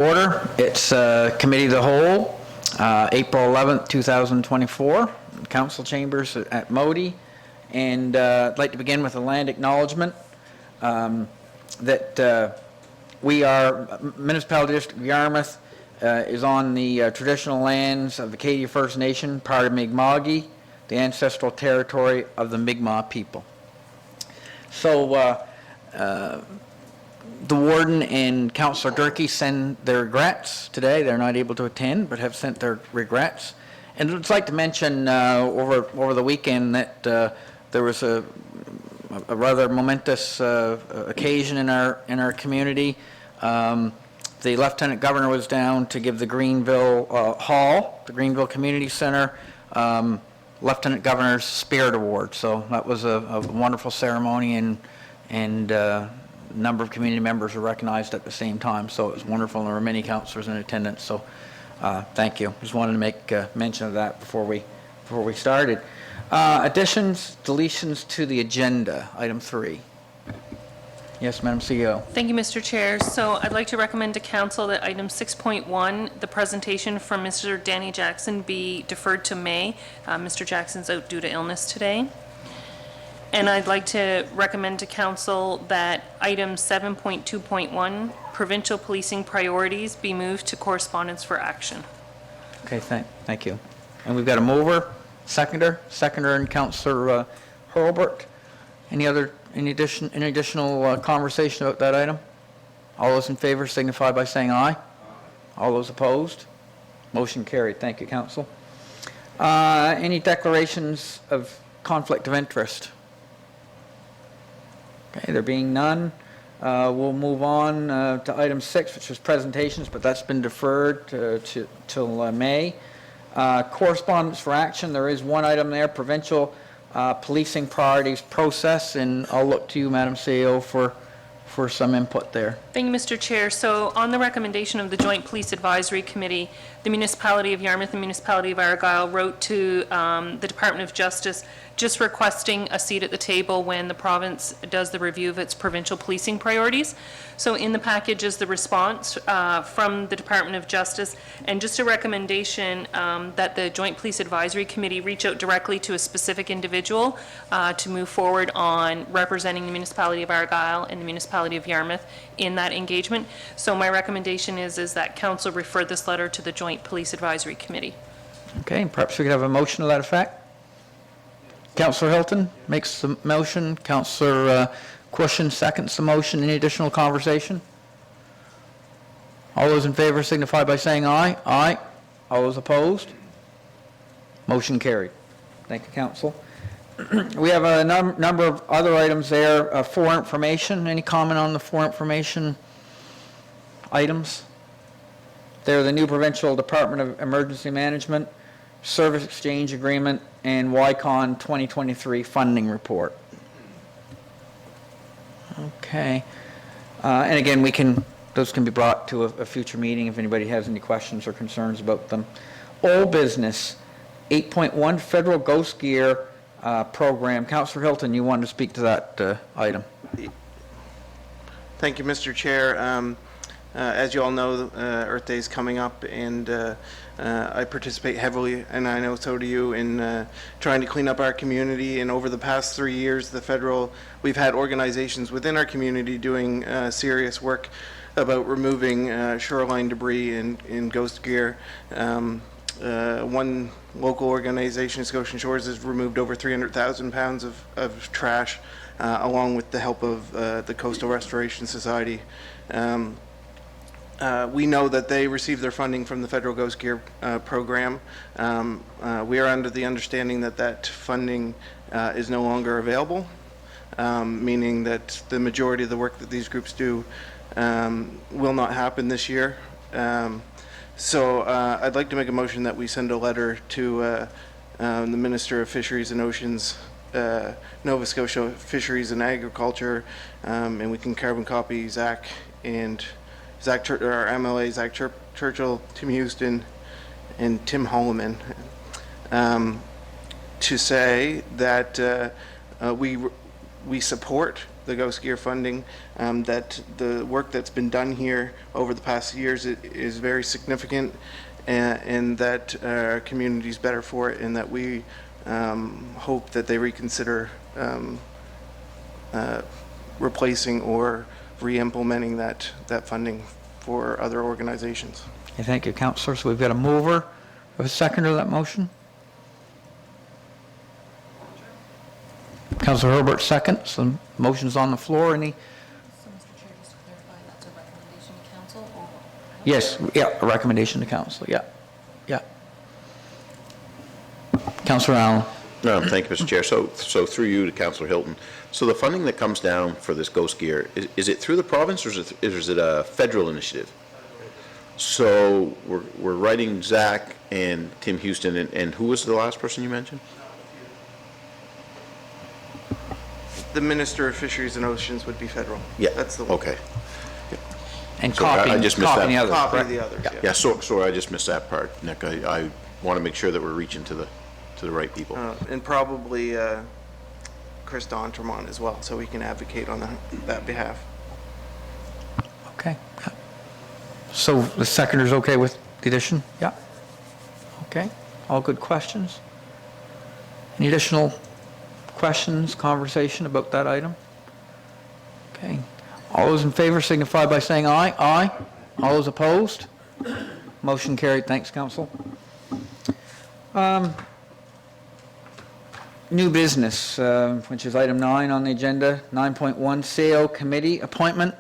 Order. It's Committee of the Whole, April 11th, 2024, Council Chambers at Modi. And I'd like to begin with a land acknowledgement that we are, Municipality District of Yarmouth is on the traditional lands of the Acadia First Nation, part of Mi'kma'ki, the ancestral territory of the Mi'kmaq people. So the warden and Councillor Durkee send their regrets today. They're not able to attend, but have sent their regrets. And I'd like to mention over the weekend that there was a rather momentous occasion in our community. The Lieutenant Governor was down to give the Greenville Hall, the Greenville Community Center, Lieutenant Governor's Spirit Award. So that was a wonderful ceremony, and a number of community members were recognized at the same time. So it was wonderful, and there were many councillors in attendance. So thank you. Just wanted to make mention of that before we started. Additions, deletions to the agenda, item 3. Yes, Madam CEO. Thank you, Mr. Chair. So I'd like to recommend to Council that item 6.1, the presentation from Mr. Danny Jackson, be deferred to May. Mr. Jackson's out due to illness today. And I'd like to recommend to Council that item 7.2.1, provincial policing priorities, be moved to correspondence for action. Okay, thank you. And we've got a mover, seconder and Councillor Hurlbert. Any additional conversation about that item? All those in favor signify by saying aye. All those opposed? Motion carried. Thank you, Council. Any declarations of conflict of interest? Okay, there being none, we'll move on to item 6, which is presentations, but that's been deferred till May. Correspondence for action, there is one item there, provincial policing priorities process, and I'll look to you, Madam CEO, for some input there. Thank you, Mr. Chair. So on the recommendation of the Joint Police Advisory Committee, the Municipality of Yarmouth and Municipality of Argyll wrote to the Department of Justice just requesting a seat at the table when the province does the review of its provincial policing priorities. So in the package is the response from the Department of Justice, and just a recommendation that the Joint Police Advisory Committee reach out directly to a specific individual to move forward on representing the Municipality of Argyll and the Municipality of Yarmouth in that engagement. So my recommendation is that Council refer this letter to the Joint Police Advisory Committee. Okay, perhaps we could have a motion to that effect. Councillor Hilton makes the motion. Councillor Cushion seconds the motion. Any additional conversation? All those in favor signify by saying aye. Aye. All those opposed? Motion carried. Thank you, Council. We have a number of other items there for information. Any comment on the for information items? They're the new Provincial Department of Emergency Management, Service Exchange Agreement, and YCON 2023 Funding Report. Okay. And again, those can be brought to a future meeting if anybody has any questions or concerns about them. Old business, 8.1 Federal Ghost Gear Program. Councillor Hilton, you wanted to speak to that item. Thank you, Mr. Chair. As you all know, Earth Day is coming up, and I participate heavily, and I know so do you, in trying to clean up our community. And over the past 3 years, we've had organizations within our community doing serious work about removing shoreline debris and ghost gear. One local organization, Scotian Shores, has removed over 300,000 pounds of trash, along with the help of the Coastal Restoration Society. We know that they receive their funding from the Federal Ghost Gear program. We are under the understanding that funding is no longer available, meaning that the majority of the work that these groups do will not happen this year. So I'd like to make a motion that we send a letter to the Minister of Fisheries and Oceans, Nova Scotia Fisheries and Agriculture, and we can carbon copy Zach and our MLA, Zach Churchill, Tim Houston, and Tim Holloman, to say that we support the Go Skier funding, that the work that's been done here over the past years is very significant, and that our community's better for it, and that we hope that they reconsider replacing or re-implementing that funding for other organizations. Okay, thank you, Councillor. So we've got a mover, a seconder to that motion? Councillor Herbert seconds. The motion's on the floor. Any? So, Mr. Chair, just to clarify, that's a recommendation to council, or? Yes, yeah, a recommendation to council, yeah, yeah. Councillor Allen. No, thank you, Mr. Chair. So through you to Councillor Hilton. So the funding that comes down for this Go Skier, is it through the province, or is it a federal initiative? So we're writing Zach and Tim Houston, and who was the last person you mentioned? The Minister of Fisheries and Oceans would be federal. Yeah. That's the one. Okay. And So I copying, just missed copying the that. others, Copy correct? the others, yeah. Yeah, sorry, I just missed that part, Nick. I want to make sure that we're reaching to the right people. And probably Chris D'Entremont as well, so we can advocate on that behalf. Okay. So the seconder's okay with the addition? Yeah. Okay, all good questions? Any additional questions, conversation about that item? Okay. All those in favor signify by saying aye. Aye. All those opposed? Motion carried. Thanks, council. New business, which is item 9 on the agenda, 9.1 CAO committee appointment.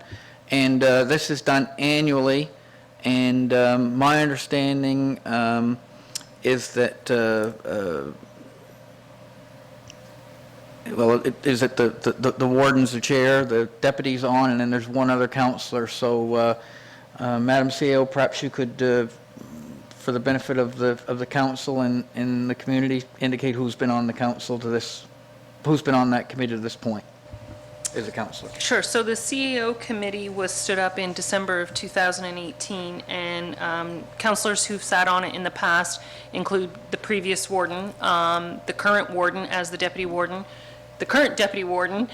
And this is done annually. And my understanding is that well, it is that the warden's the chair, the deputy's on, and then there's one other counselor. So, Madam CEO, perhaps you could, for the benefit of the council and the community, indicate who's been on the council to this, who's been on that committee to this point as a counselor. Sure. So the CAO committee was stood up in December of 2018, and councillors who've sat on it in the past include the previous warden, the current warden as the deputy warden, the current deputy warden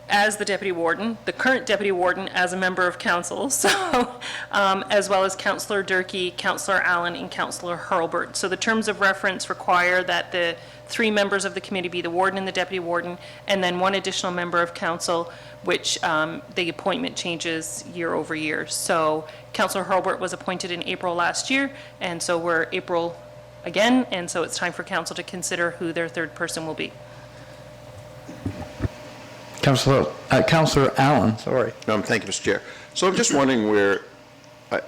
as the deputy warden, the current deputy warden as a member of council, so as well as Councillor Durkee, Councillor Allen, and Councillor Hurlbert. So the terms of reference require that the 3 members of the committee be the warden and the deputy warden, and then 1 additional member of council, which the appointment changes year over year. So Councillor Hurlbert was appointed in April last year, and so we're April again, and so it's time for council to consider who their 3rd person will be. Councillor Allen, sorry. Thank you, Mr. Chair. So I'm just wondering where,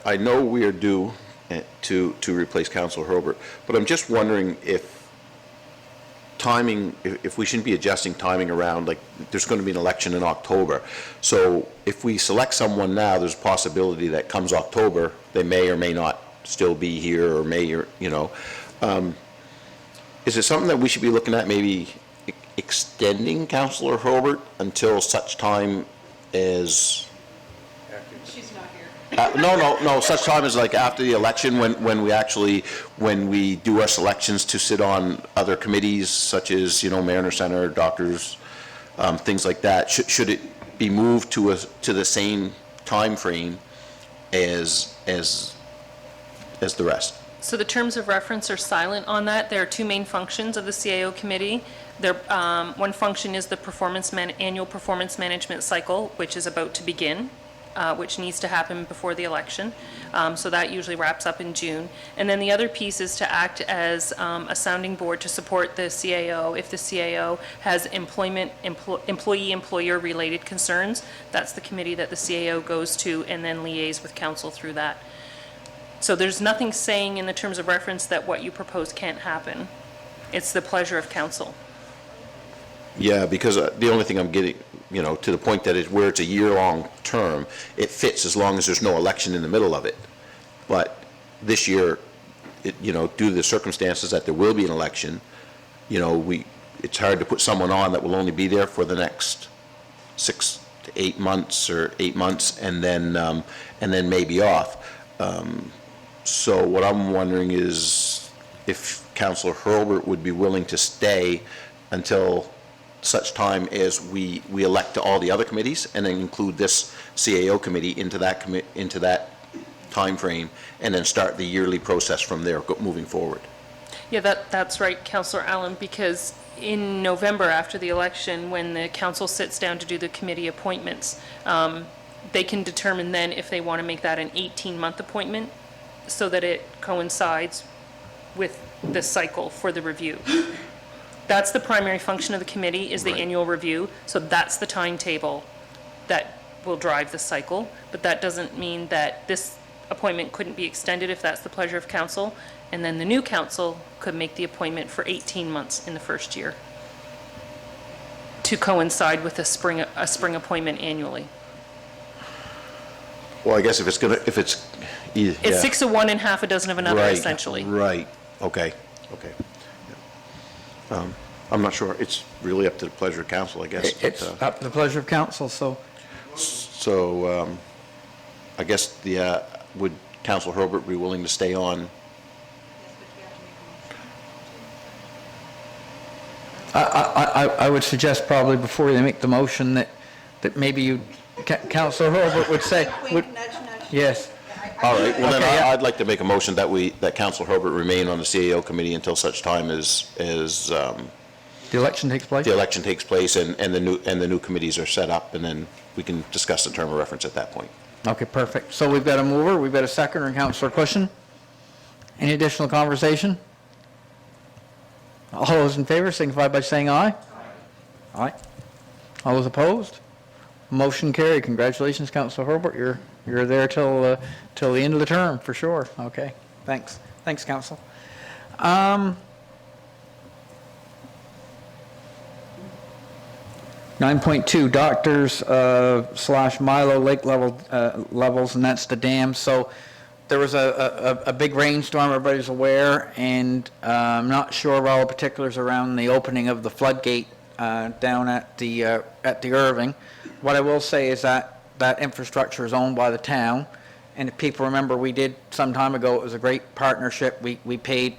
I know we are due to replace Councillor Hurlbert, but I'm just wondering if timing, if we shouldn't be adjusting timing around, like, there's going to be an election in October. So if we select someone now, there's a possibility that comes October, they may or may not still be here, or may, or, you know. Is it something that we should be looking at, maybe extending Councillor Hurlbert until such time as... She's not here. No, such time as like after the election, when we do our selections to sit on other committees, such as, you know, Mariner Center, doctors, things like that. Should it be moved to the same time frame as the rest? So the terms of reference are silent on that. There are 2 main functions of the CAO committee. One function is the annual performance management cycle, which is about to begin, which needs to happen before the election. So that usually wraps up in June. And then the other piece is to act as a sounding board to support the CAO if the CAO has employee-employer related concerns. That's the committee that the CAO goes to and then liaise with council through that. So there's nothing saying in the terms of reference that what you propose can't happen. It's the pleasure of council. Yeah, because the only thing I'm getting, you know, to the point that is where it's a year-long term, it fits as long as there's no election in the middle of it. But this year, you know, due to the circumstances that there will be an election, you know, it's hard to put someone on that will only be there for the next 6 to 8 months or 8 months, and then maybe off. So what I'm wondering is if Councillor Hurlbert would be willing to stay until such time as we elect to all the other committees, and then include this CAO committee into that timeframe, and then start the yearly process from there, moving forward. Yeah, that's right, Councillor Allen, because in November, after the election, when the council sits down to do the committee appointments, they can determine then if they want to make that an 18-month appointment, so that it coincides with the cycle for the review. That's the primary function of the committee, is the Right. annual review, so that's the timetable that will drive the cycle, but that doesn't mean that this appointment couldn't be extended if that's the pleasure of council, and then the new council could make the appointment for 18 months in the first year to coincide with a spring appointment annually. Well, I guess if it's. It's 6 of one and half a dozen of another, Right, essentially. Right, okay. I'm not sure, it's really up to the pleasure of council, I guess. but, It's up to the pleasure of council, so So, I guess would Council Herbert be willing to stay on? I would suggest probably before they make the motion that maybe you, Councillor Herbert would say, yes. All right, well, then Okay, yeah. I'd like to make a motion that Council Herbert remain on the CAO committee until such time as The election takes place? the election takes place and the new committees are set up, and then we can discuss the term of reference at that point. Okay, perfect. So we've got a mover, we've got a seconder, and Councillor Cushion. Any additional conversation? All those in favor signify by saying aye. Aye. All those opposed? Motion carried. Congratulations, Councillor Herbert. You're there till the end of the term, for sure. Okay, thanks. Thanks, Council. 9.2, doctors / Milo lake levels, and that's the dam. So there was a big rainstorm, everybody's aware, and I'm not sure of all the particulars around the opening of the floodgate down at the Irving. What I will say is that infrastructure is owned by the town, and if people remember, we did some time ago, it was a great partnership. We paid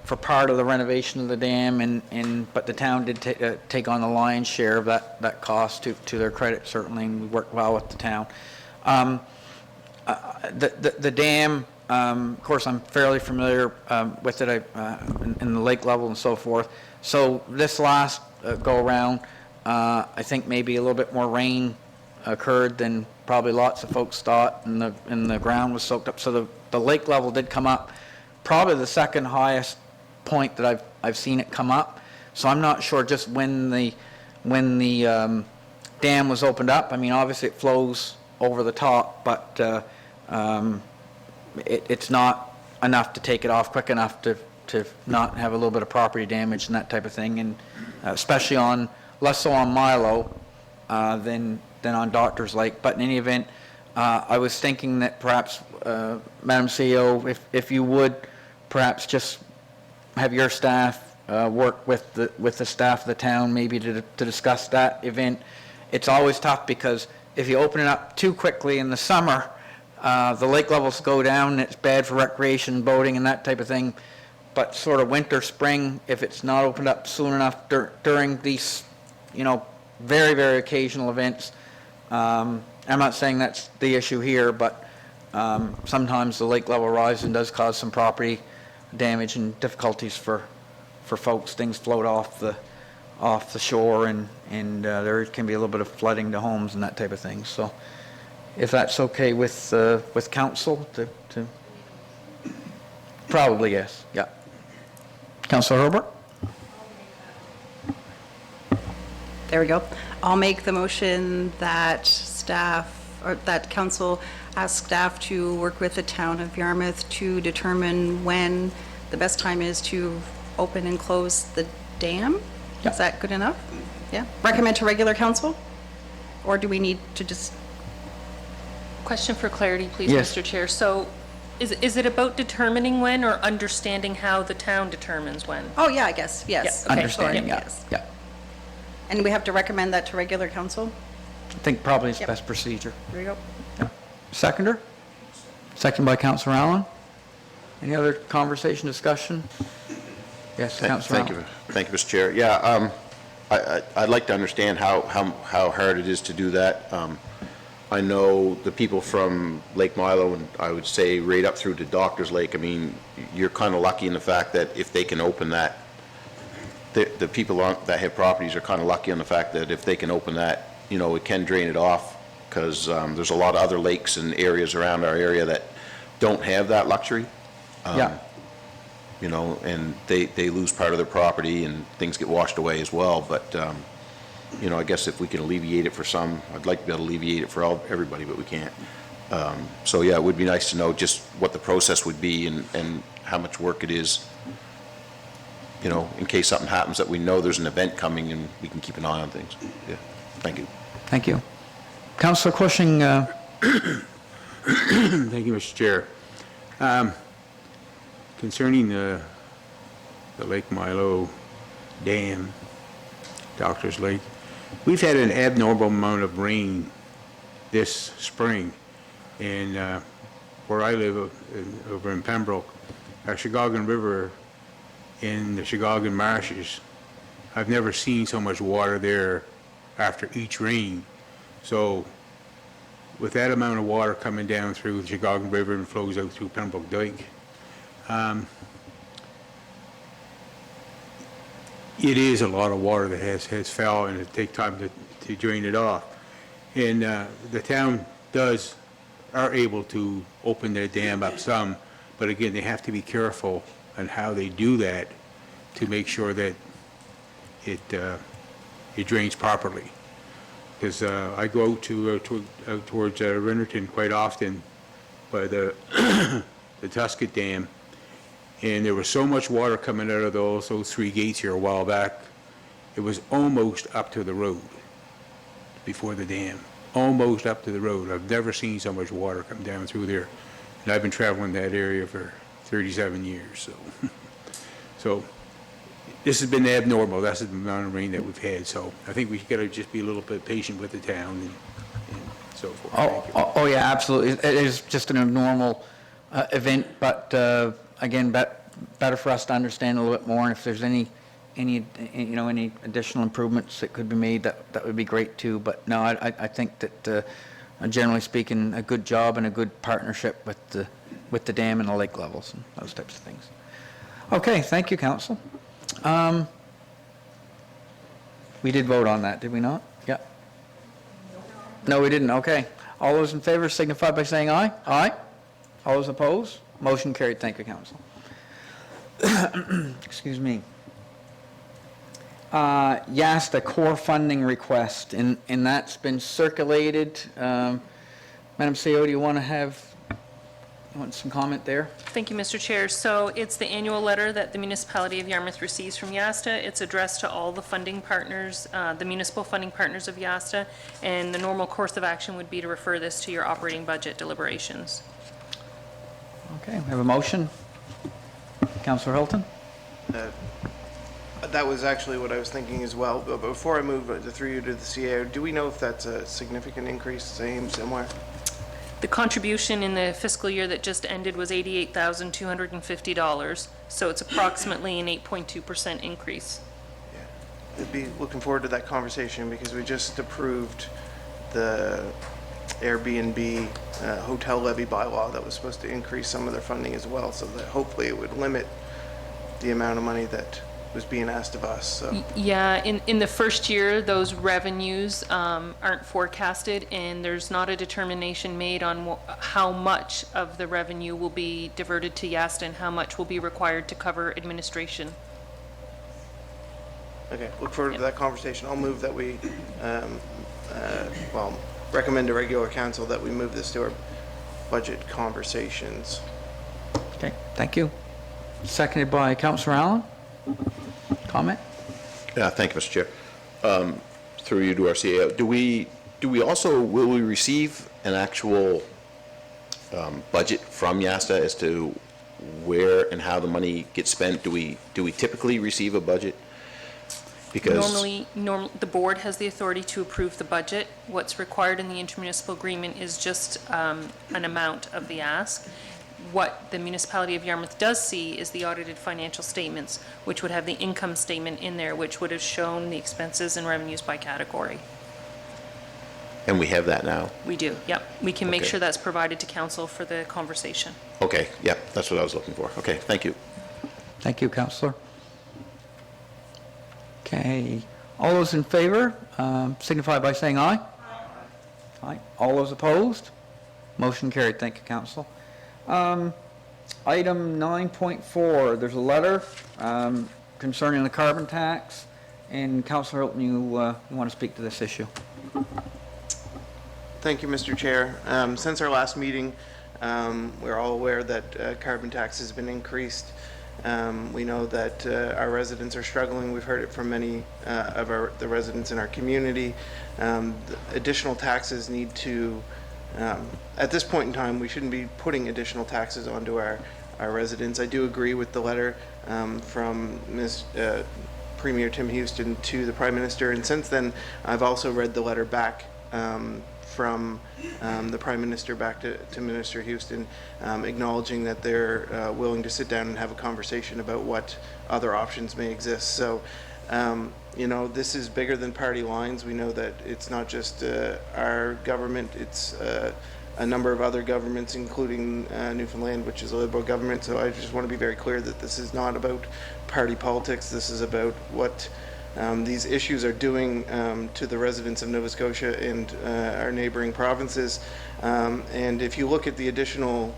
for part of the renovation of the dam, but the town did take on the lion's share of that cost, to their credit, certainly, and we worked well with the town. The dam, of course, I'm fairly familiar with it in the lake level and so forth. So this last go-around, I think maybe a little bit more rain occurred than probably lots of folks thought, and the ground was soaked up. So the lake level did come up, probably the second highest point that I've seen it come up. So I'm not sure just when the dam was opened up. I mean, obviously it flows over the top, but it's not enough to take it off quick enough to not have a little bit of property damage and that type of thing, and especially less so on Milo than on Doctors Lake. But in any event, I was thinking that perhaps, Madam CEO, if you would perhaps just have your staff work with the staff of the town, maybe to discuss that event. It's always tough because if you open it up too quickly in the summer, the lake levels go down, and it's bad for recreation, boating, and that type of thing. But sort of winter, spring, if it's not opened up soon enough during these, very, very occasional events, I'm not saying that's the issue here, but sometimes the lake level rise and does cause some property damage and difficulties for folks. Things float off the shore, and there can be a little bit of flooding to homes and that type of thing. So if that's okay with council to probably, yes. Yeah. Councillor Herbert? There we go. I'll make the motion that that council ask staff to work with the town of Yarmouth to determine when the best time is to open and close the dam. Yeah. Is that good enough? Yeah. Recommend to regular council? Or do we need to just, Question for clarity, please, Yes. Mr. Chair. So is it about determining when or understanding how the town determines when? oh, yeah, I guess, yes. Yeah, okay. Understanding, yeah. Yes. Yeah. And we have to recommend that to regular council? I think probably it's Yep. best procedure. There we go. Seconder? Second by Councillor Allen. Any other conversation, discussion? Yes, Councillor Allen. Thank you, Mr. Chair. Yeah, I'd like to understand how hard it is to do that. I know the people from Lake Milo, and I would say right up through to Doctor's Lake, I mean, you're kind of lucky in the fact that if they can open that, the people that have properties are kind of lucky on the fact that if they can open that, you know, it can drain it off, because there's a lot of other lakes and areas around our area that don't have that luxury. Yeah. You know, and they lose part of their property and things get washed away as well. But, you know, I guess if we can alleviate it for some, I'd like to be able to alleviate it for everybody, but we can't. So, yeah, it would be nice to know just what the process would be and how much work it is, you know, in case something happens, that we know there's an event coming and we can keep an eye on things. Yeah, thank you. Thank you. Councillor Cushing, Thank you, Mr. Chair. Concerning the Lake Milo Dam, Doctor's Lake, we've had an abnormal amount of rain this spring. And where I live, over in Pembroke, our Chicago River in the Chicago marshes, I've never seen so much water there after each rain. So with that amount of water coming down through the Chicago River and flows out through Pembroke Dike, it is a lot of water that has fell, and it takes time to drain it off. And the town are able to open their dam up some, but again, they have to be careful on how they do that to make sure that it drains properly. Because I go out towards Rennerton quite often by the the Tusket Dam, and there was so much water coming out of those three gates here a while back, it was almost up to the road before the dam, almost up to the road. I've never seen so much water come down through there, and I've been traveling that area for 37 years, so. So this has been abnormal. That's the amount of rain that we've had, so I think we've got to just be a little bit patient with the town and so forth. Thank you. oh, yeah, absolutely. It is just an abnormal event, but again, better for us to understand a little bit more, and if there's any additional improvements that could be made, that would be great too. But no, I think that generally speaking, a good job and a good partnership with the dam and the lake levels and those types of things. Okay, thank you, Council. We did vote on that, did we not? Yeah. No, we didn't. Okay. All those in favor signify by saying aye. Aye. All those opposed? Motion carried. Thank you, Council. Excuse me. YASTA core funding request, and that's been circulated. Madam CEO, do you want some comment there? Thank you, Mr. Chair. So it's the annual letter that the municipality of Yarmouth receives from YASTA. It's addressed to all the funding partners, the municipal funding partners of YASTA, and the normal course of action would be to refer this to your operating budget deliberations. Okay, we have a motion. Councillor Hilton? That was actually what I was thinking as well. But before I move through you to the CAO, do we know if that's a significant increase, same, similar? The contribution in the fiscal year that just ended was $88,250, so it's approximately an 8.2% increase. I'd be looking forward to that conversation because we just approved the Airbnb hotel levy bylaw that was supposed to increase some of their funding as well, so that hopefully it would limit the amount of money that was being asked of us. So. Yeah, in the first year, those revenues aren't forecasted, and there's not a determination made on how much of the revenue will be diverted to YASTA and how much will be required to cover administration. Okay, look forward to that conversation. I'll move that we, recommend to regular council that we move this to our budget conversations. Okay, thank you. Seconded by Councillor Allen. Comment? Yeah, thank you, Mr. Chair. Through you to our CAO, will we receive an actual budget from YASTA as to where and how the money gets spent? Do we typically receive a budget? Because Normally, the board has the authority to approve the budget. What's required in the intermunicipal agreement is just an amount of the ask. what the municipality of Yarmouth does see is the audited financial statements, which would have the income statement in there, which would have shown the expenses and revenues by category. And we have that now? We do, yep. We can make Okay. sure that's provided to council for the conversation. Okay, yeah, that's what I was looking for. Okay, thank you. Thank you, Counselor. Okay, all those in favor signify by saying aye. Aye. All those opposed? Motion carried. Thank you, Council. Item 9.4, there's a letter concerning the carbon tax, and Councilor Hilton, you want to speak to this issue? Thank you, Mr. Chair. Since our last meeting, we're all aware that carbon tax has been increased. We know that our residents are struggling. We've heard it from many of the residents in our community. The additional taxes need to, at this point in time, we shouldn't be putting additional taxes onto our residents. I do agree with the letter from Premier Tim Houston to the Prime Minister, and since then, I've also read the letter back from the Prime Minister back to Minister Houston, acknowledging that they're willing to sit down and have a conversation about what other options may exist. So, you know, this is bigger than party lines. We know that it's not just our government, it's a number of other governments, including Newfoundland, which is a Liberal government. So I just want to be very clear that this is not about party politics. This is about what these issues are doing to the residents of Nova Scotia and our neighboring provinces. And if you look at the additional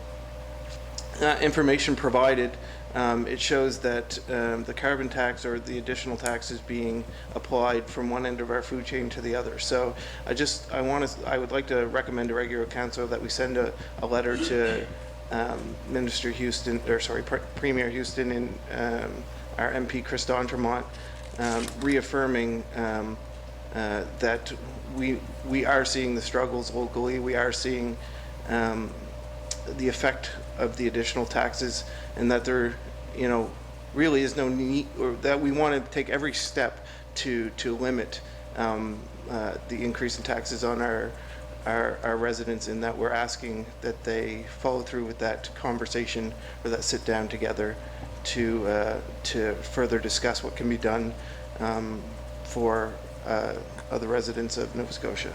information provided, it shows that the carbon tax or the additional tax is being applied from one end of our food chain to the other. So I would like to recommend to regular council that we send a letter to Minister Houston, or sorry, Premier Houston and our MP Chris D'Entremont, reaffirming that we are seeing the struggles locally. We are seeing the effect of the additional taxes, and that there, you know, really is no need, or that we want to take every step to limit the increase in taxes on our residents, and that we're asking that they follow through with that conversation or that sit down together to further discuss what can be done for the residents of Nova Scotia.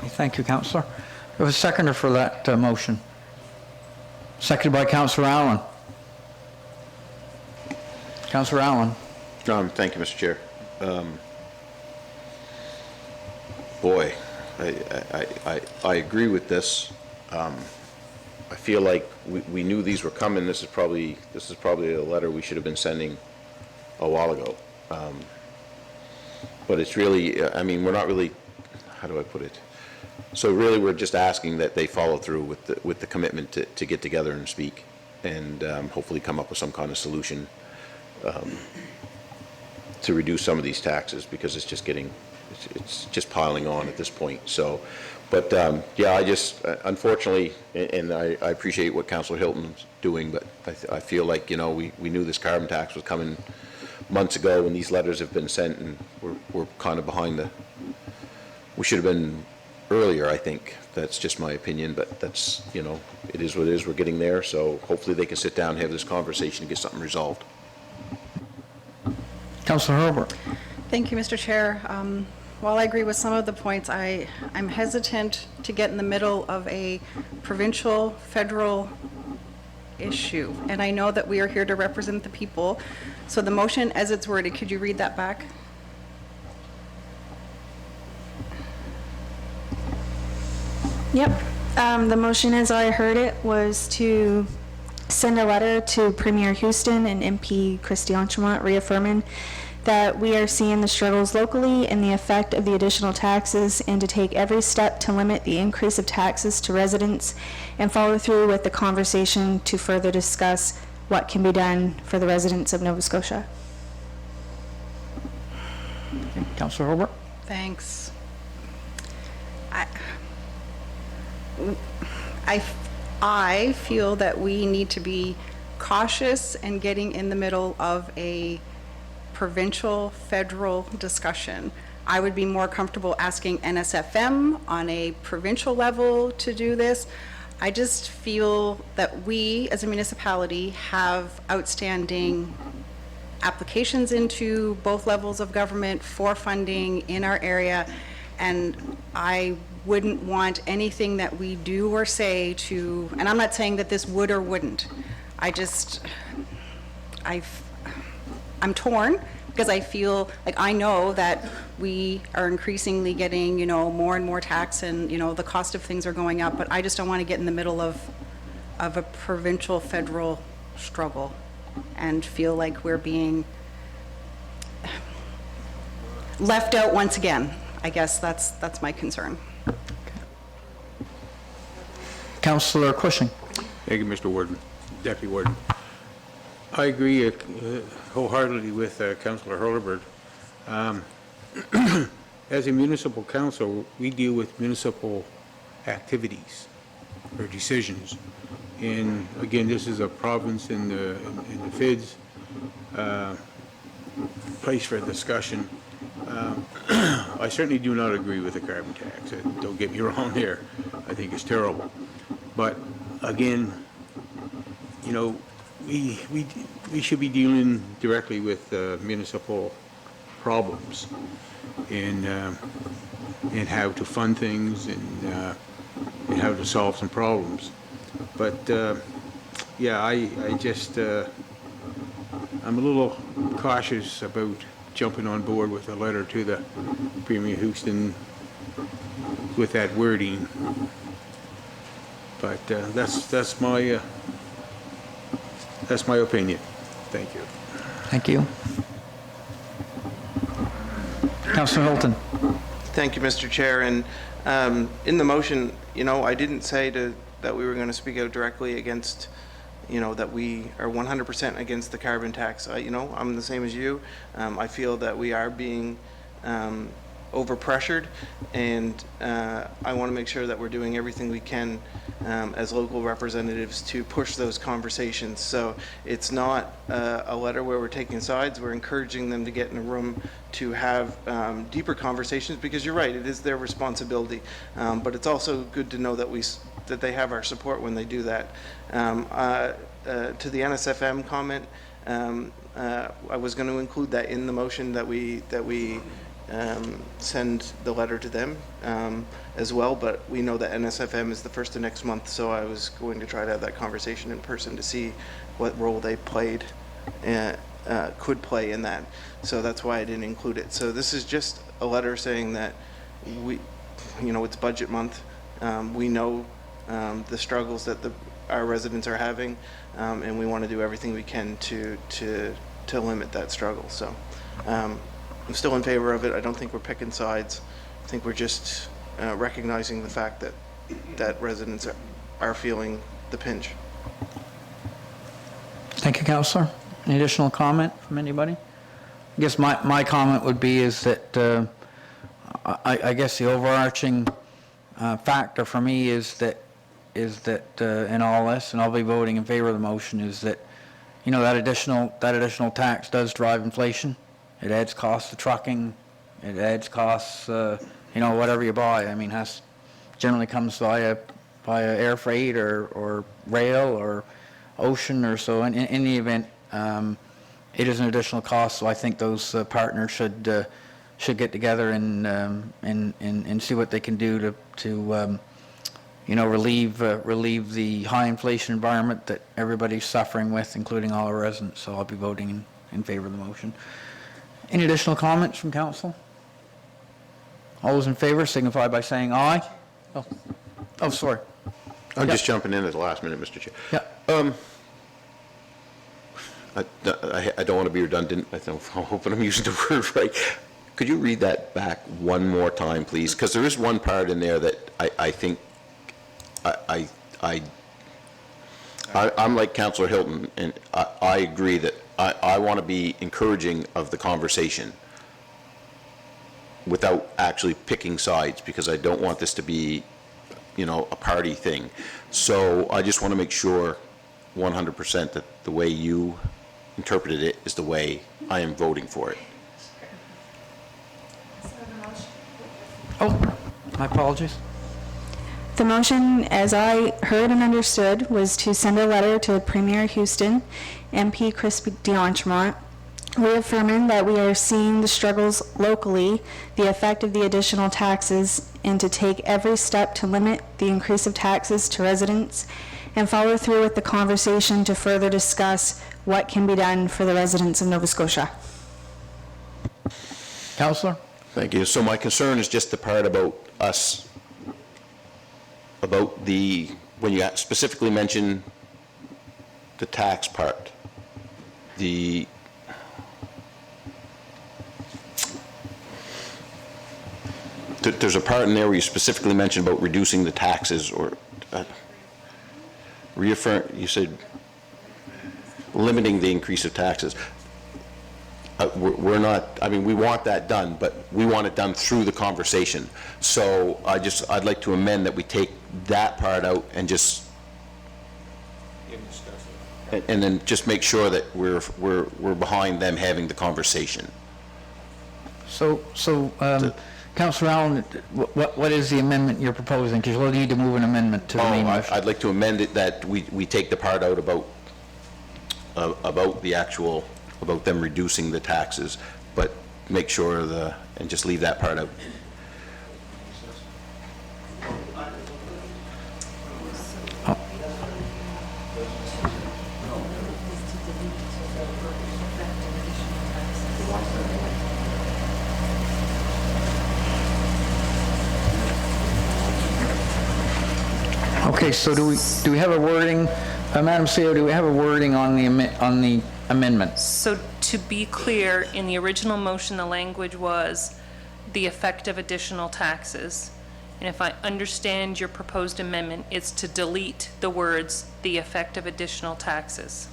Thank you, Councillor. We have a seconder for that motion. Seconded by Councillor Allen. Councillor Allen. Thank you, Mr. Chair. Boy, I agree with this. I feel like we knew these were coming. This is probably a letter we should have been sending a while ago. But it's really, I mean, we're not really, how do I put it? So really, we're just asking that they follow through with the commitment to get together and speak, and hopefully come up with some kind of solution to reduce some of these taxes, because it's just piling on at this point. So, but yeah, I just, unfortunately, and I appreciate what Councillor Hilton's doing, but I feel like, you know, we knew this carbon tax was coming months ago, and these letters have been sent, and we're kind of behind we should have been earlier, I think. That's just my opinion, but that's, you know, it is what it is. We're getting there, so hopefully they can sit down and have this conversation and get something resolved. Councillor Herbert. Thank you, Mr. Chair. While I agree with some of the points, I'm hesitant to get in the middle of a provincial, federal issue. And I know that we are here to represent the people. So the motion as it's worded, could you read that back? Yep. The motion, as I heard it, was to send a letter to Premier Houston and MP Chris D'Entremont reaffirming that we are seeing the struggles locally and the effect of the additional taxes, and to take every step to limit the increase of taxes to residents, and follow through with the conversation to further discuss what can be done for the residents of Nova Scotia. Councillor Herbert. Thanks. I feel that we need to be cautious and getting in the middle of a provincial, federal discussion. I would be more comfortable asking NSFM on a provincial level to do this. I just feel that we, as a municipality, have outstanding applications into both levels of government for funding in our area, and I wouldn't want anything that we do or say to, and I'm not saying that this would or wouldn't, I'm torn, because I feel like I know that we are increasingly getting, more and more tax, and, the cost of things are going up, but I just don't want to get in the middle of a provincial federal struggle and feel like we're being left out once again. I guess that's my concern. Councillor Cushing. Thank you, Mr. Warden, Deputy Warden. I agree wholeheartedly with Councillor Hurlbert. As a municipal council, we deal with municipal activities or decisions. And again, this is a province in the FIDS, place for discussion. I certainly do not agree with the carbon tax. Don't get me wrong there. I think it's terrible. But again, we should be dealing directly with municipal problems and how to fund things and how to solve some problems. But yeah, I just I'm a little cautious about jumping on board with a letter to the Premier Houston with that wording. But that's my opinion. Thank you. Thank you. Councillor Hilton. Thank you, Mr. Chair. And in the motion, I didn't say that we were going to speak out directly against, that we are 100% against the carbon tax. I'm the same as you. I feel that we are being overpressured, and I want to make sure that we're doing everything we can as local representatives to push those conversations. So it's not a letter where we're taking sides. We're encouraging them to get in a room to have deeper conversations, because you're right, it is their responsibility. But it's also good to know that they have our support when they do that. To the NSFM comment, I was going to include that in the motion that we send the letter to them as well, but we know that NSFM is the first of next month, so I was going to try to have that conversation in person to see what role they could play in that. So that's why I didn't include it. So this is just a letter saying that it's budget month. We know the struggles that our residents are having, and we want to do everything we can to limit that struggle. So I'm still in favor of it. I don't think we're picking sides. I think we're just recognizing the fact that residents are feeling the pinch. Thank you, Councillor. Any additional comment from anybody? I guess my comment would be is that I guess the overarching factor for me is that in all this, and I'll be voting in favor of the motion, is that that additional tax does drive inflation. It adds costs to trucking. It adds costs, whatever you buy. I mean, generally comes via air freight or rail or ocean or so. In any event, it is an additional cost. So I think those partners should get together and see what they can do to relieve the high inflation environment that everybody's suffering with, including all our residents. So I'll be voting in favor of the motion. Any additional comments from council? All those in favor signify by saying aye. Oh, sorry. I'm just jumping in at the last minute, Mr. Chair. Yeah. I don't want to be redundant. I'm hoping I'm using the word right. Could you read that back one more time, please? Because there is one part in there that I think I'm like Councillor Hilton, and I agree that I want to be encouraging of the conversation without actually picking sides, because I don't want this to be, a party thing. So I just want to make sure 100% that the way you interpreted it is the way I am voting for it. Oh, my apologies. The motion, as I heard and understood, was to send a letter to Premier Houston, MP Chris D'Entremont, reaffirming that we are seeing the struggles locally, the effect of the additional taxes, and to take every step to limit the increase of taxes to residents, and follow through with the conversation to further discuss what can be done for the residents of Nova Scotia. Counselor? Thank you. So my concern is just the part about us, about the, when you specifically mention the tax part, there's a part in there where you specifically mentioned about reducing the taxes or you said limiting the increase of taxes. We're not, I mean, we want that done, but we want it done through the conversation. So I'd like to amend that we take that part out and just, and then just make sure that we're behind them having the conversation. So, Counselor Allen, what is the amendment you're proposing? Because we'll need to move an amendment to the main motion. I'd like to amend it that we take the part out about the actual, about them reducing the taxes, but make sure and just leave that part out. Okay, so do we have a wording, Madam CEO, do we have a wording on the amendment? So to be clear, in the original motion, the language was the effect of additional taxes. And if I understand your proposed amendment, it's to delete the words, the effect of additional taxes.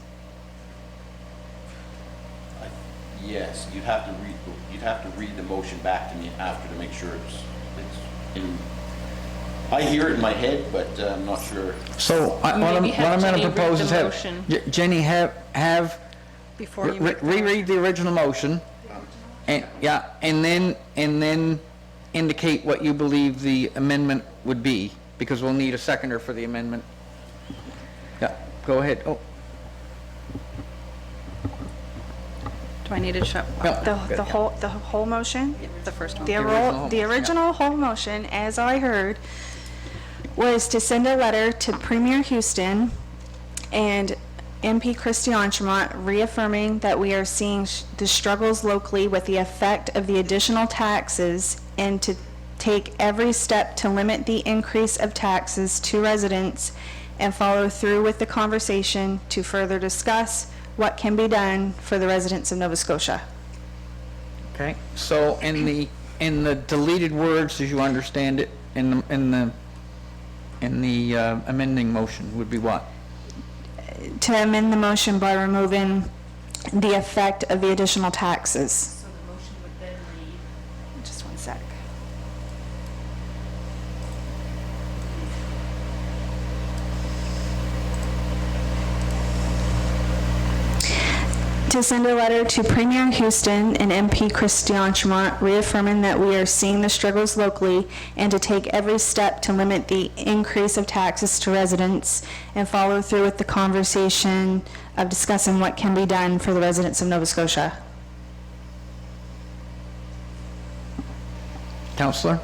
Yes, you'd have to read the motion back to me after to make sure it's in. I hear it in my head, but I'm not sure. So what I'm Maybe have going to Jenny read propose the is motion. Jenny, have Before you make reread the original motion, and then indicate what you believe the amendment would be, because we'll need a seconder for the amendment. Yeah, go ahead. Oh, Do I need to show? no, good. The whole motion? The first one. The original whole motion, as I heard, was to send a letter to Premier Houston and MP Chris D'Entremont reaffirming that we are seeing the struggles locally with the effect of the additional taxes and to take every step to limit the increase of taxes to residents and follow through with the conversation to further discuss what can be done for the residents of Nova Scotia. Okay, so in the deleted words, as you understand it, in the amending motion would be what? To amend the motion by removing the effect of the additional taxes. So the motion would then read, Just one sec. To send a letter to Premier Houston and MP Chris D'Entremont reaffirming that we are seeing the struggles locally and to take every step to limit the increase of taxes to residents and follow through with the conversation of discussing what can be done for the residents of Nova Scotia. Counselor?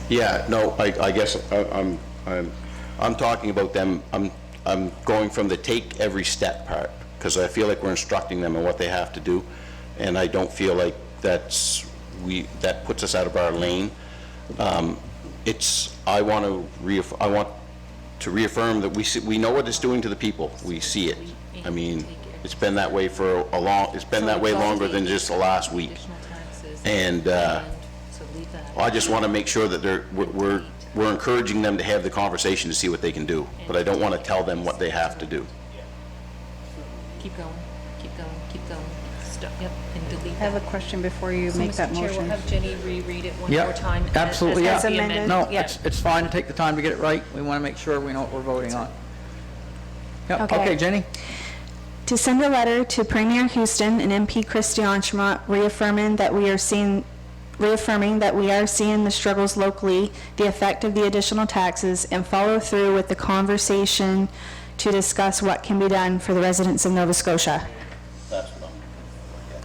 Yeah, no, I guess I'm talking about them, I'm going from the take every step part, because I feel like we're instructing them on what they have to do, and I don't feel like that puts us out of our lane. I want to reaffirm that we know what it's doing to the people. We see it. I mean, it's been that way for it's been that way longer than just the last week. additional taxes. And So leave that. I just want to make sure that we're encouraging them to have the conversation to see what they can do, but I don't want to tell them what they have to do. Keep going, keep going, keep going. Stop, yep, and delete I have a that. question before you So, make that Mr. Chair, we'll motion. have Jenny reread it one Yeah, more time. absolutely, as yeah. the amendment. No, Yeah. it's fine to take the time to get it right. We want to make sure we know what we're voting on. Yep, Okay. okay, Jenny? To send a letter to Premier Houston and MP Chris D'Entremont reaffirming that we are seeing reaffirming that we are seeing the struggles locally, the effect of the additional taxes, and follow through with the conversation to discuss what can be done for the residents of Nova Scotia.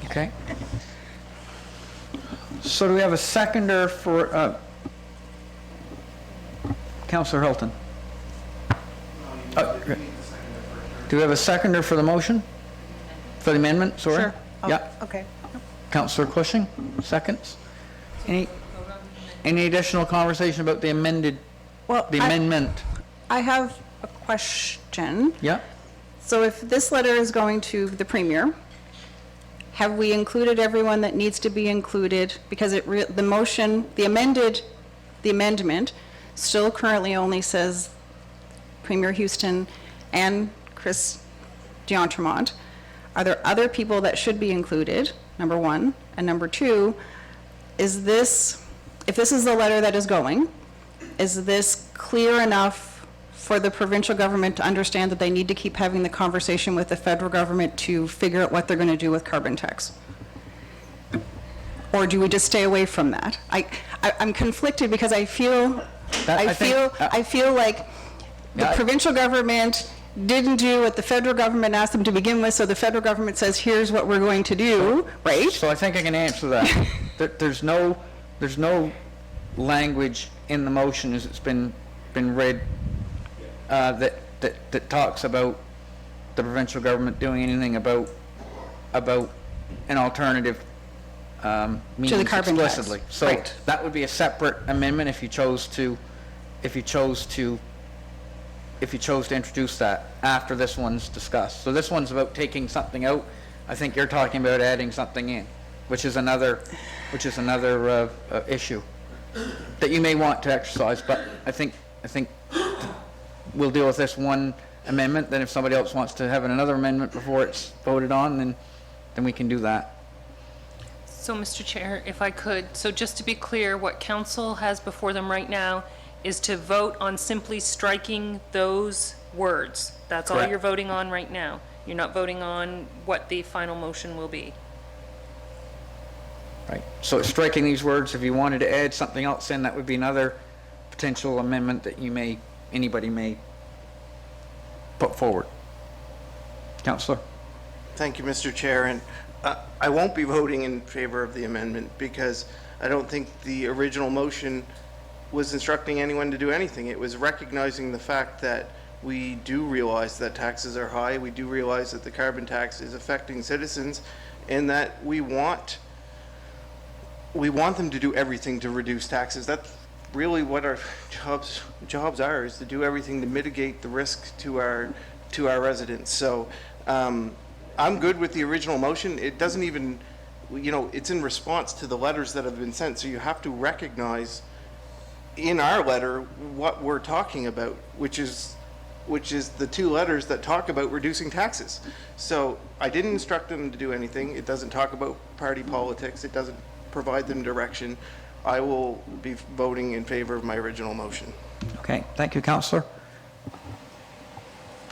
Okay. So do we have a seconder for, Councillor Hilton? Do we have a seconder for the motion? For the amendment, sorry? Sure. Yeah. Okay. Councillor Cushing, seconds. Any additional conversation about the amended, Well, the amendment? I have a question. Yeah? So if this letter is going to the Premier, have we included everyone that needs to be included? Because the motion, the amendment still currently only says Premier Houston and Chris D'Entremont. Are there other people that should be included, number one? And number two, is this, if this is the letter that is going, is this clear enough for the provincial government to understand that they need to keep having the conversation with the federal government to figure out what they're going to do with carbon tax? Or do we just stay away from that? I'm conflicted because I feel like the Yeah, provincial government didn't do what the federal government asked them to begin with, so the federal government says, here's what we're going to do, right? So I think I can answer that. There's no language in the motion as it's been read that talks about the provincial government doing anything about an alternative means the carbon tax. explicitly. So Right. that would be a separate amendment if you chose to introduce that after this one's discussed. So this one's about taking something out. I think you're talking about adding something in, which is another issue that you may want to exercise, but I think we'll deal with this one amendment, then if somebody else wants to have another amendment before it's voted on, then we can do that. So, Mr. Chair, if I could, so just to be clear, what council has before them right now is to vote on simply striking those words. That's all Correct. you're voting on right now. You're not voting on what the final motion will be. Right. So it's striking these words. If you wanted to add something else in, that would be another potential amendment that anybody may put forward. Councillor? Thank you, Mr. Chair, and I won't be voting in favor of the amendment because I don't think the original motion was instructing anyone to do anything. It was recognizing the fact that we do realize that taxes are high, we do realize that the carbon tax is affecting citizens, and that we want them to do everything to reduce taxes. That's really what our jobs are, is to do everything to mitigate the risk to our residents. So I'm good with the original motion. It doesn't even, it's in response to the letters that have been sent, so you have to recognize in our letter what we're talking about, which is the two letters that talk about reducing taxes. So I didn't instruct them to do anything. It doesn't talk about party politics. It doesn't provide them direction. I will be voting in favor of my original motion. Okay. Thank you, Councillor.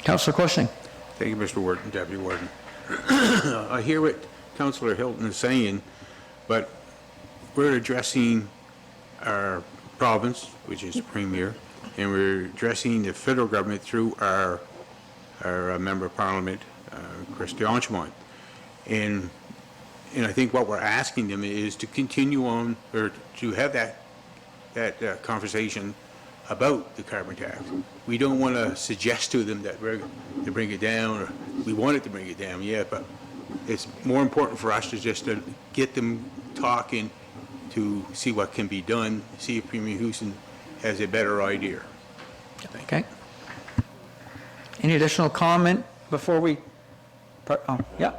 Councillor Cushing? Thank you, Mr. Warden, Deputy Warden. I hear what Councillor Hilton is saying, but we're addressing our province, which is Premier, and we're addressing the federal government through our Member of Parliament, Chris D'Entremont. And I think what we're asking them is to continue on, or to have that conversation about the carbon tax. We don't want to suggest to them that we're to bring it down, or we wanted to bring it down, yeah, but it's more important for us to just to get them talking to see what can be done, see if Premier Houston has a better idea. Okay. Any additional comment before we, yeah,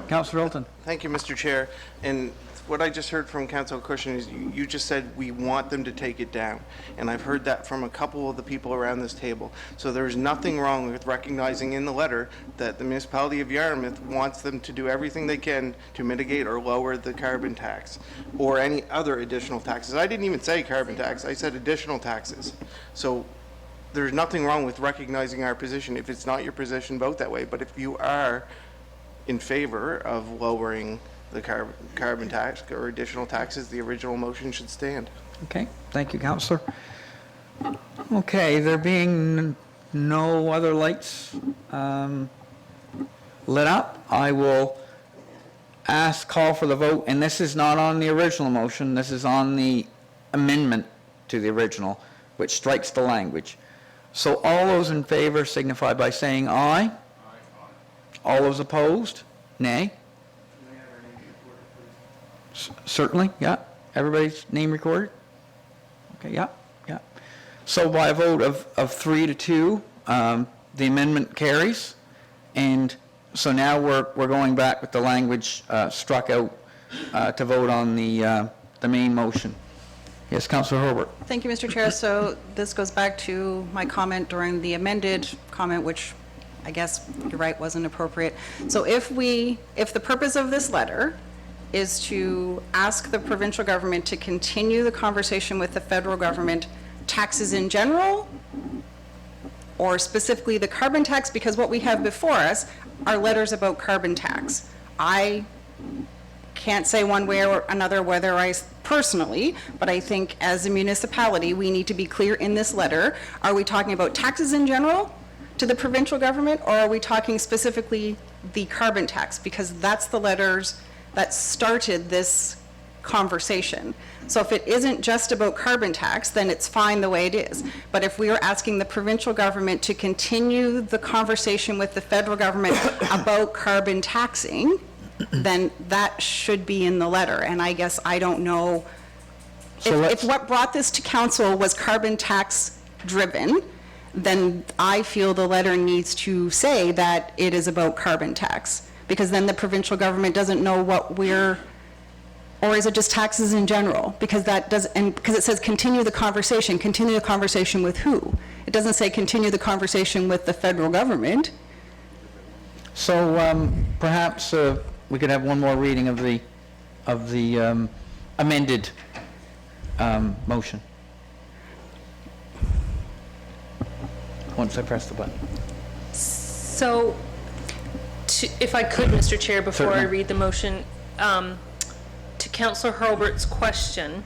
Councillor Hilton? Thank you, Mr. Chair. And what I just heard from Councilor Cushing is you just said we want them to take it down. And I've heard that from a couple of the people around this table. So there's nothing wrong with recognizing in the letter that the municipality of Yarmouth wants them to do everything they can to mitigate or lower the carbon tax or any other additional taxes. I didn't even say carbon tax, I said additional taxes. So there's nothing wrong with recognizing our position. If it's not your position, vote that way. But if you are in favor of lowering the carbon tax or additional taxes, the original motion should stand. Okay, thank you, Counselor. Okay, there being no other lights lit up, I will call for the vote, and this is not on the original motion, this is on the amendment to the original, which strikes the language. So all those in favor signify by saying aye. All those opposed, nay. Certainly, yeah. Everybody's name recorded? Okay, yeah, yeah. So by a vote of 3 to 2, the amendment carries. And so now we're going back with the language struck out to vote on the main motion. Yes, Councillor Herbert. Thank you, Mr. Chair. So this goes back to my comment during the amended comment, which I guess you're right, wasn't appropriate. So if the purpose of this letter is to ask the provincial government to continue the conversation with the federal government, taxes in general, or specifically the carbon tax, because what we have before us are letters about carbon tax. I can't say one way or another whether personally, but I think as a municipality, we need to be clear in this letter. Are we talking about taxes in general to the provincial government, or are we talking specifically the carbon tax? Because that's the letters that started this conversation. So if it isn't just about carbon tax, then it's fine the way it is. But if we are asking the provincial government to continue the conversation with the federal government about carbon taxing, then that should be in the letter. And I guess I don't know if what brought this to council was carbon tax driven, then I feel the letter needs to say that it is about carbon tax, because then the provincial government doesn't know what or is it just taxes in general? Because because it says continue the conversation with who? It doesn't say continue the conversation with the federal government. So perhaps we could have one more reading of the amended motion. Once I press the button. So, if I could, Mr. Chair, before I Certainly. read the motion, to Councillor Hurlbert's question,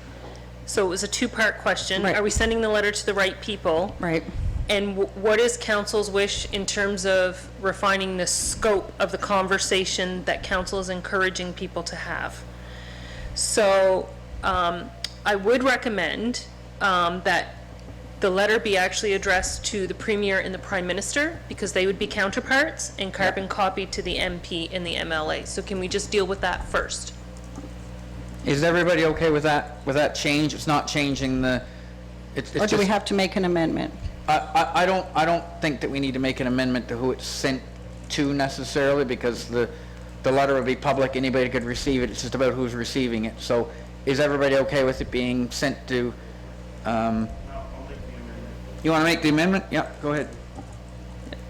so it was a two-part question. Right. Are we sending the letter to the right people? Right. And what is council's wish in terms of refining the scope of the conversation that council is encouraging people to have? So I would recommend that the letter be actually addressed to the Premier and the Prime Minister, because they would be counterparts, and carbon copied to the MP and the MLA. So can we just deal with that first? Is everybody okay with that change? It's not changing the, it's Or do we just, have to make an amendment? I don't think that we need to make an amendment to who it's sent to necessarily, because the letter would be public, anybody could receive it, it's just about who's receiving it. So is everybody okay with it being sent to, you want to make the amendment? Yeah, go ahead.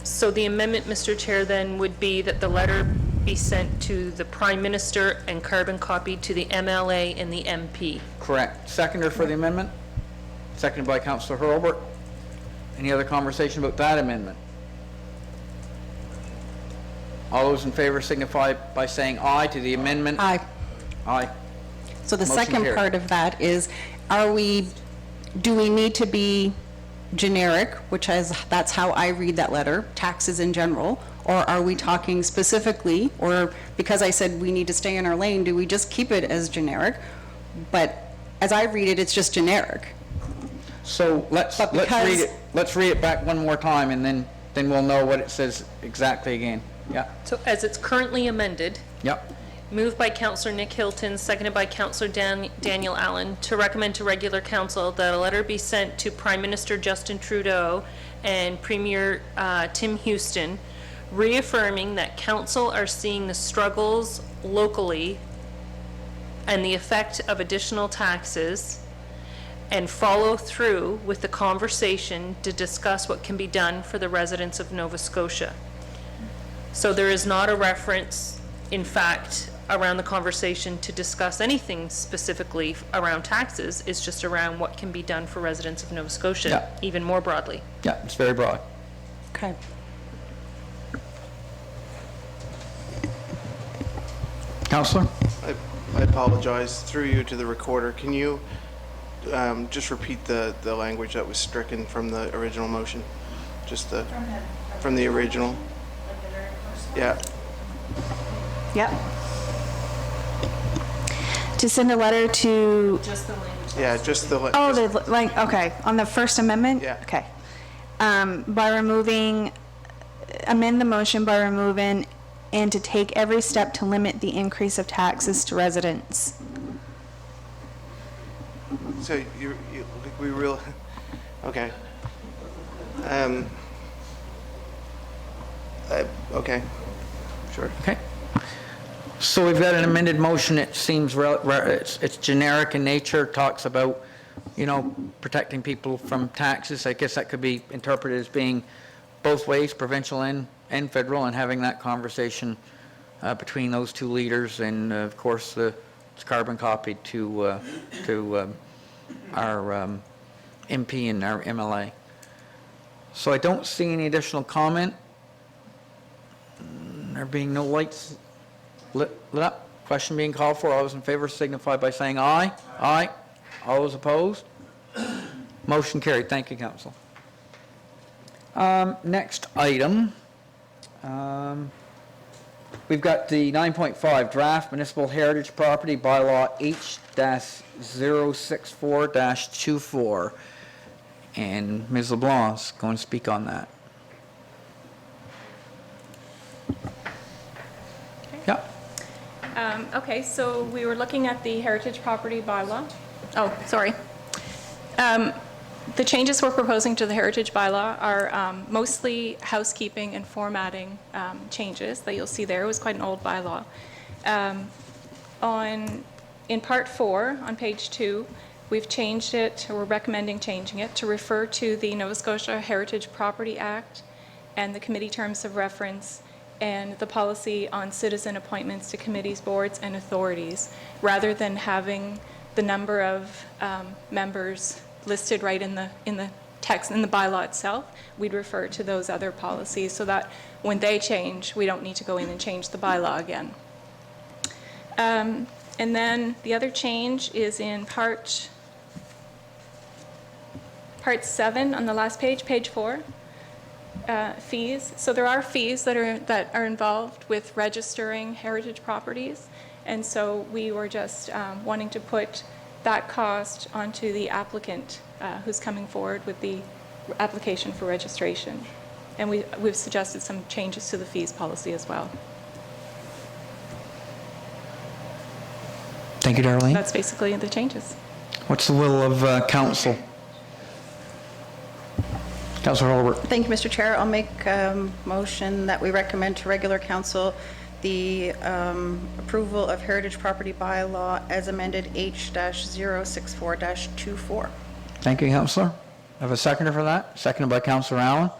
So the amendment, Mr. Chair, then would be that the letter be sent to the Prime Minister and carbon copied to the MLA and the MP. Correct. Seconder for the amendment? Seconded by Councillor Hurlbert. Any other conversation about that amendment? All those in favor signify by saying aye to the amendment. Aye. Aye. So the Motion second carried. part of that is, do we need to be generic, that's how I read that letter, taxes in general, or are we talking specifically, or because I said we need to stay in our lane, do we just keep it as generic? But as I read it, it's just generic. So let's read it back one more time, and then we'll know what it says exactly again. Yeah. So as it's currently amended, Yep. moved by Councillor Nick Hilton, seconded by Councillor Daniel Allen, to recommend to regular council that a letter be sent to Prime Minister Justin Trudeau and Premier Tim Houston, reaffirming that council are seeing the struggles locally and the effect of additional taxes, and follow through with the conversation to discuss what can be done for the residents of Nova Scotia. So there is not a reference, in fact, around the conversation to discuss anything specifically around taxes. It's just around what can be done for residents of Nova Scotia, Yeah. even more broadly. Yeah, it's very broad. Okay. Councillor? I apologize, through you to the recorder. Can you just repeat the language that was stricken from the original motion? Just from the original? Yeah. Yep. To send a letter to, Yeah, just the. oh, just- the, like, okay, on the First Amendment? Yeah. Okay. By removing, amend the motion by removing, and to take every step to limit the increase of taxes to residents. So we real, okay. Okay, sure. Okay. So we've got an amended motion. It seems it's generic in nature, talks about, protecting people from taxes. I guess that could be interpreted as being both ways, provincial and federal, and having that conversation between those two leaders. And of course, it's carbon copied to our MP and our MLA. So I don't see any additional comment. There being no lights lit up, question being called for. All those in favor signify by saying aye. Aye. All those opposed? Motion carried. Thank you, council. Next item. We've got the 9.5 draft municipal heritage property bylaw H-064-24. And Ms. LeBlanc is going to speak on that. Yeah. Okay, so we were looking at the heritage property bylaw. Oh, sorry. The changes we're proposing to the heritage bylaw are mostly housekeeping and formatting changes that you'll see there. It was quite an old bylaw. In part 4, on page 2, we've changed it, or we're recommending changing it, to refer to the Nova Scotia Heritage Property Act and the committee terms of reference and the policy on citizen appointments to committees, boards, and authorities, rather than having the number of members listed right in the text, in the bylaw itself. We'd refer to those other policies so that when they change, we don't need to go in and change the bylaw again. And then the other change is in part 7 on the last page, page 4. Fees. So there are fees that are involved with registering heritage properties, and so we were just wanting to put that cost onto the applicant who's coming forward with the application for registration. And we've suggested some changes to the fees policy as well. Thank you, Darlene. That's basically the changes. What's the will of council? Councilor Holbert. Thank you, Mr. Chair. I'll make a motion that we recommend to regular council the approval of heritage property bylaw as amended H-064-24. Thank you, Councilor. I have a seconder for that. Seconded by Councilor Allen.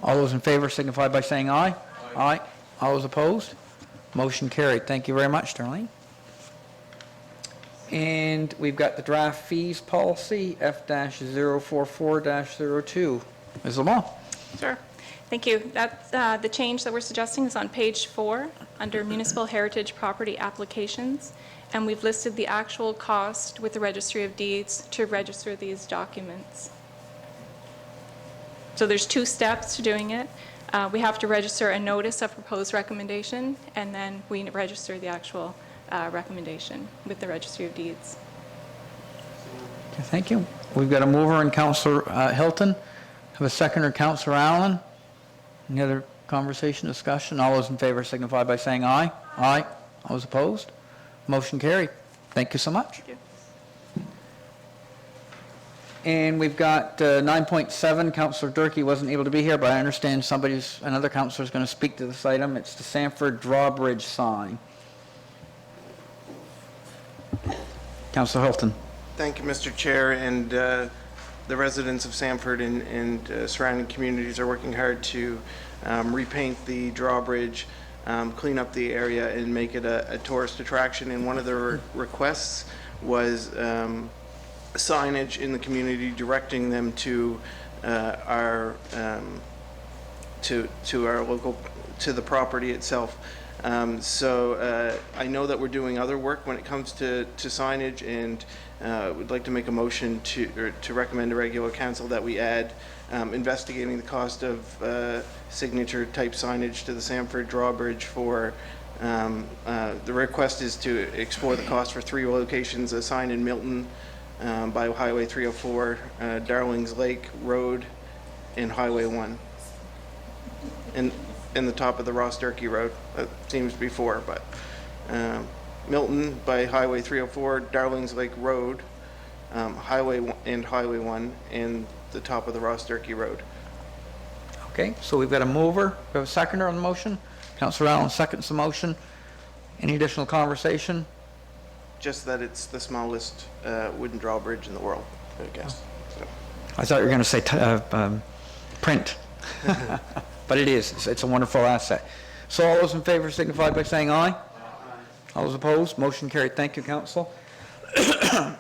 All those in favor signify by saying aye. Aye. All those opposed? Motion carried. Thank you very much, Darlene. And we've got the draft fees policy, F-044-02. Ms. LeBlanc. Sure. Thank you. The change that we're suggesting is on page 4 under municipal heritage property applications, and we've listed the actual cost with the Registry of Deeds to register these documents. So there's 2 steps to doing it. We have to register a notice of proposed recommendation, and then we register the actual recommendation with the Registry of Deeds. Okay, thank you. We've got a mover in Councilor Hilton. Have a seconder, Councilor Allen. Any other conversation, discussion? All those in favor signify by saying aye. Aye. All those opposed? Motion carried. Thank you so much. Thank you. And we've got 9.7. Councilor Durkee wasn't able to be here, but I understand another councilor is going to speak to this item. It's the Sanford Drawbridge sign. Councilor Hilton. Thank you, Mr. Chair, and the residents of Sanford and surrounding communities are working hard to repaint the drawbridge, clean up the area, and make it a tourist attraction. And one of the requests was signage in the community directing them to our to our local, to the property itself. So I know that we're doing other work when it comes to signage, and would like to make a motion to recommend to regular council that we add investigating the cost of signature type signage to the Sanford drawbridge for, the request is to explore the cost for 3 locations, a sign in Milton by Highway 304, Darlings Lake Road, and Highway 1. And the top of the Ross Durkee Road, that seems before, but Milton by Highway 304, Darlings Lake Road, Highway 1, and the top of the Ross Durkee Road. Okay, so we've got a mover, we have a seconder on the motion. Councillor Allen seconds the motion. Any additional conversation? Just that it's the smallest wooden drawbridge in the world, I guess. So. I thought you were going to say print. But it is. It's a wonderful asset. So all those in favor signify by saying aye. Aye. All those opposed? Motion carried. Thank you, Council.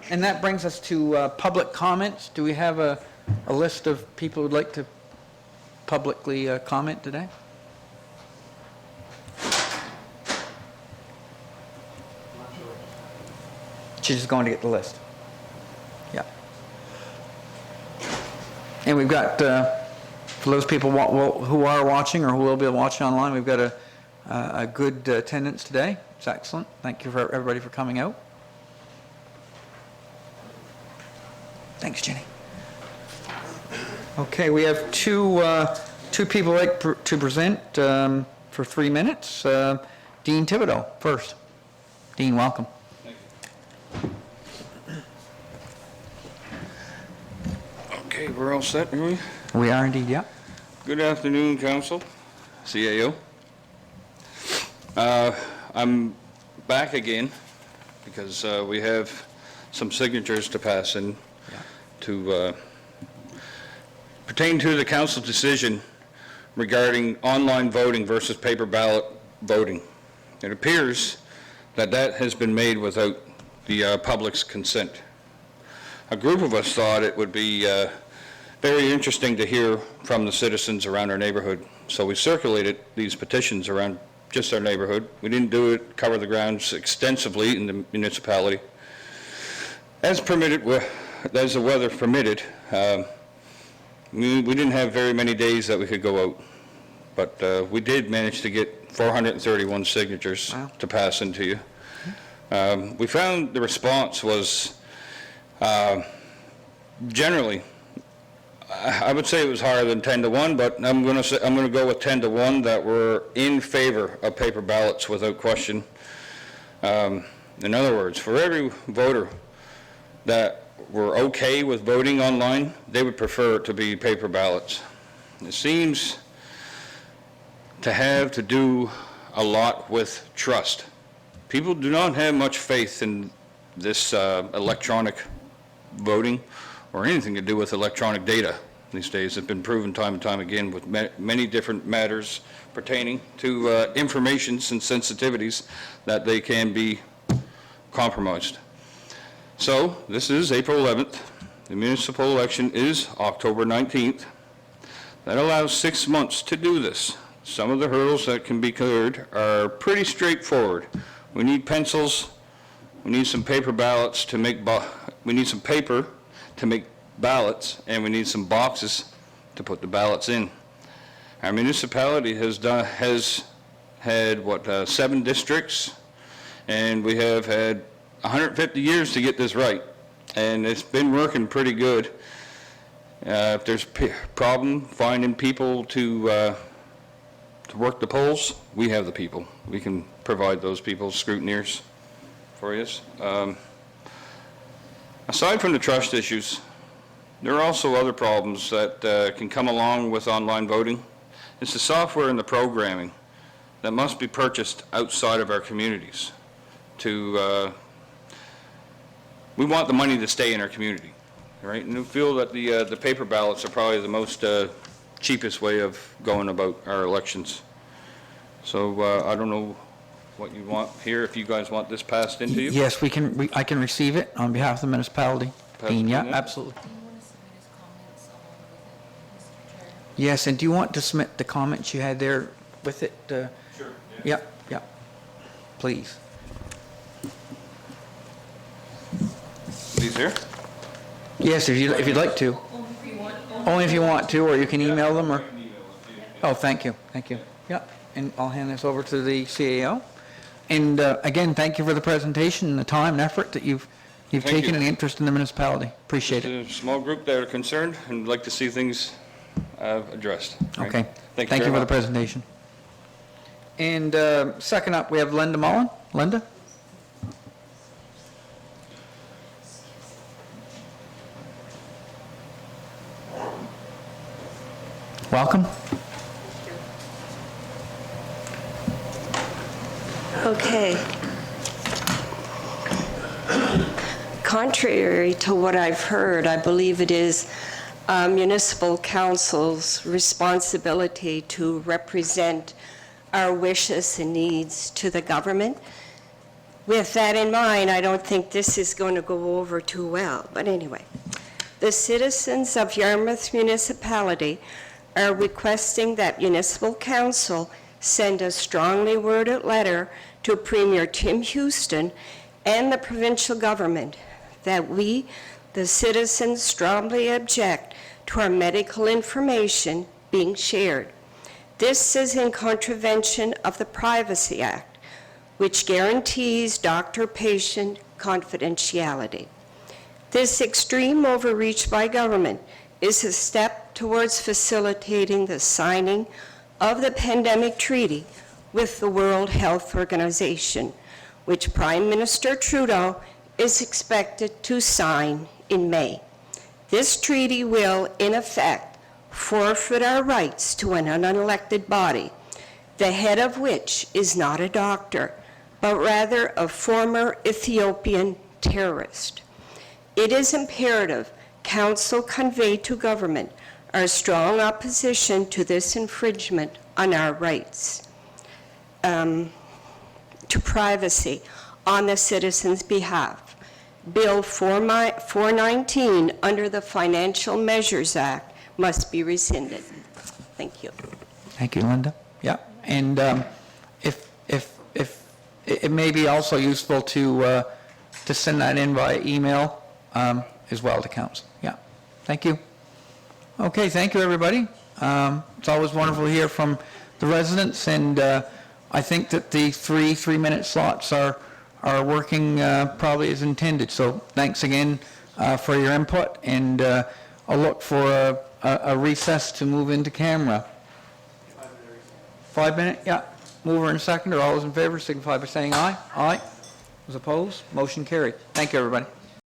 And that brings us to public comments. Do we have a list of people who'd like to publicly comment today? She's just going to get the list. Yeah. And we've got, for those people who are watching or who will be watching online, we've got a good attendance today. It's excellent. Thank you for everybody for coming out. Thanks, Jenny. Okay, we have two people like to present for 3 minutes. Dean Thibodeau first. Dean, welcome. Okay, we're all set, are we? We are indeed, yeah. Good afternoon, Council, CAO. I'm back again because we have some signatures to pass in to pertain to the Council decision regarding online voting versus paper ballot voting. It appears that that has been made without the public's consent. A group of us thought it would be very interesting to hear from the citizens around our neighborhood. So we circulated these petitions around just our neighborhood. We didn't cover the grounds extensively in the municipality. As permitted, as the weather permitted, we didn't have very many days that we could go out. But we did manage to get 431 signatures to pass into you. We found the response was generally, I would say it was higher than 10 to 1, but I'm going to go with 10 to 1 that were in favor of paper ballots without question. In other words, for every voter that were okay with voting online, they would prefer it to be paper ballots. It seems to have to do a lot with trust. People do not have much faith in this electronic voting or anything to do with electronic data these days. It's been proven time and time again with many different matters pertaining to informations and sensitivities that they can be compromised. So this is April 11th. The municipal election is October 19th. That allows 6 months to do this. Some of the hurdles that can be cleared are pretty straightforward. We need pencils, we need some paper ballots to make, we need some paper to make ballots, and we need some boxes to put the ballots in. Our municipality has had 7 districts, and we have had 150 years to get this right, and it's been working pretty good. If there's a problem finding people to work the polls, we have the people. We can provide those people, scrutineers, for you. Aside from the trust issues, there are also other problems that can come along with online voting. It's the software and the programming that must be purchased outside of our communities. We want the money to stay in our community, right? And we feel that the paper ballots are probably the most cheapest way of going about our elections. So I don't know what you want here, if you guys want this passed into you. Yes, I can receive it on behalf of the municipality. Pass Dean, it yeah, in there? absolutely. Yes, and do you want to submit the comments you had there with it? Sure. Yep, yep, please. These here? Yes, if you'd like to. Only if you want to, or you can email them, or... Oh, thank you, thank you. Yep, and I'll hand this over to the CAO. And again, thank you for the presentation and the time and effort that you've Thank taken you. and the interest in the municipality. Appreciate it. It's a small group that are concerned and would like to see things addressed. right? Okay. Thank Thank you you for very the much. presentation. And second up, we have Linda Mullen. Linda? Welcome. Okay. Contrary to what I've heard, I believe it is municipal council's responsibility to represent our wishes and needs to the government. With that in mind, I don't think this is going to go over too well, but anyway. The citizens of Yarmouth Municipality are requesting that municipal council send a strongly worded letter to Premier Tim Houston and the provincial government that we, the citizens, strongly object to our medical information being shared. This is in contravention of the Privacy Act, which guarantees doctor-patient confidentiality. This extreme overreach by government is a step towards facilitating the signing of the pandemic treaty with the World Health Organization, which Prime Minister Trudeau is expected to sign in May. This treaty will, in effect, forfeit our rights to an unelected body, the head of which is not a doctor, but rather a former Ethiopian terrorist. It is imperative Council convey to government our strong opposition to this infringement on our rights to privacy on the citizens' behalf. Bill 419 under the Financial Measures Act must be rescinded. Thank you. Thank you, Linda. Yeah, and if it may be also useful to send that in via email as well to council. Yeah, thank you. Okay, thank you, everybody. It's always wonderful to hear from the residents, and I think that the three-minute slots are working probably as intended. So thanks again for your input, and I'll look for a recess to move into camera. 5 minute, yeah. Mover and seconder, all those in favor signify by saying aye. Aye. Those opposed, motion carried. Thank you, everybody.